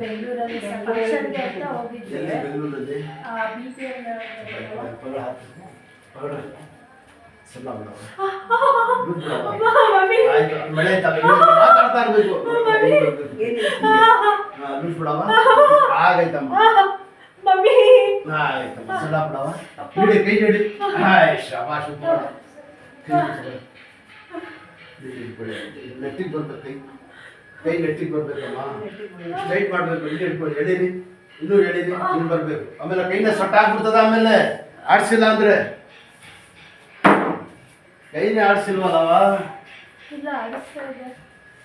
ಬೆಂಗಳೂರಲ್ಲಿ ಫಂಕ್ಷನ್ಗೆ ಅಂತ ಹೋಗಿದ್ದೆ. ಎಲ್ಲಿ ಬೆಂಗಳೂರಲ್ಲಿ? BPL ಸಣ್ಣ ಮಳೆ ಮಾತಾಡ್ತಾ ಇರ್ಬೇಕು. ಲೂಸ್ ಬಿಡವ ಆಗೈತಮ್ಮ. ಆಯ್ತಮ್ಮ ಸಣ್ಣ ಬಿಡವ ಹಿಡಿ ಕೈ ಹಿಡಿ. ಶಾಬಾಷ್ ನೆಟ್ಟಿಗೆ ಬರ್ಬೇಕು. ಕೈ ನೆಟ್ಟಿಗೆ ಬರ್ಬೇಕಮ್ಮ. ಸ್ಟ್ರೈಟ್ ಮಾಡ್ಬೇಕು. ಇಲ್ಲಿ ಇಟ್ಕೊಳ್ಳಿ. ಎಳೀರಿ ಇನ್ನೂ ಎಳೀರಿ. ಇಲ್ಲಿ ಬರ್ಬೇಕು. ಆಮೇಲೆ ಕೈನ ಸೊಟ್ಟ ಆಗ್ಬಿಡ್ತದ. ಆಮೇಲೆ ಆಡ್ಸಿಲ್ಲ ಅಂದ್ರೆ ಕೈನೇ ಆಡ್ಸಿಲ್ವಲ್ಲವ? ಇಲ್ಲ ಆಡಿಸ್ತಾ ಇದೆ.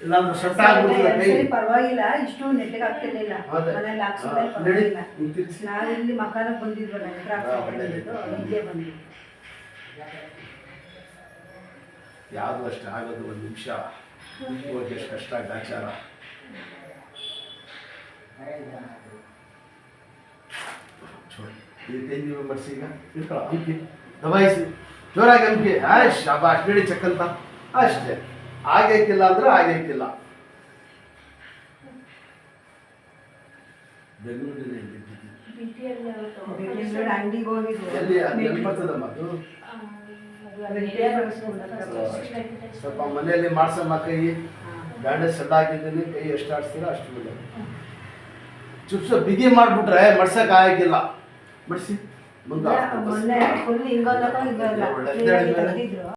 ಇಲ್ಲ ಅಂದ್ರೆ ಸೊಟ್ಟ ಆಗ್ಬಿಡ್ತದ ಕೈ. ಪರವಾಗಿಲ್ಲ, ಇಷ್ಟು ನೆಟ್ಟಿಗೆ ಆಗ್ತಿರ್ಲಿಲ್ಲ. ಮನೇಲಿ ಹಾಕ್ಸಿದ್ರೆ ಪರವಾಗಿಲ್ಲ. ನಾವು ಇಲ್ಲಿ ಮಕಾನಕ್ಕೆ ಬಂದಿದ್ವಲ್ಲ, ಇಲ್ಲೇ ಬಂದಿದ್ವಿ. ಯಾವುದು ಅಷ್ಟೇ ಆಗೋದು. ಒಂದು ನಿಮಿಷ ಹೋಗಿ ಎಷ್ಟು ಕಷ್ಟ ಆಗಿದೆ ಆಚಾರ. ಈ ಕೈ ನೀವು ಮಾಡಿಸಿ. ಈಗ ಇಟ್ಕೊಳ್ಳ ಅಂಕಿ ದಬಾಯಿಸಿ ಜೋರಾಗಿ ಅಂಕಿ. ಶಾಬಾಷ್ ಬೇಡಿ ಚಕ್ಕಂತ ಅಷ್ಟೇ. ಆಗೇಕಿಲ್ಲ ಅಂದ್ರೆ ಆಗೇಕಿಲ್ಲ. ಬೆಂಗಳೂರಿನಲ್ಲಿ ಅಂಗಡಿಗೆ ಹೋಗಿದ್ವಿ. ಎಲ್ಲಿ ಎಲ್ಲಿ ಬರ್ತದಮ್ಮ ಅದು? ಸ್ವಲ್ಪ ಮನೆಯಲ್ಲಿ ಮಾಡ್ಸಮ್ಮ. ಕೈ ಬ್ಯಾಂಡೇಜ್ ಸೆಟ್ ಹಾಕಿದ್ದೀನಿ. ಕೈ ಎಷ್ಟು ಆಡಿಸ್ತೀರೋ ಅಷ್ಟು ಬಿಡ. ಚುಪ್ಸ ಬಿಗಿ ಮಾಡಿಬಿಟ್ರೆ ಮಡ್ಸಕ್ಕೆ ಆಗಿಲ್ಲ. ಮಡಿಸಿ ಮುಂದೆ ಮೊನ್ನೆ ಫುಲ್ ಹಿಂಗಲ್ಲ ಒಳ್ಳೆ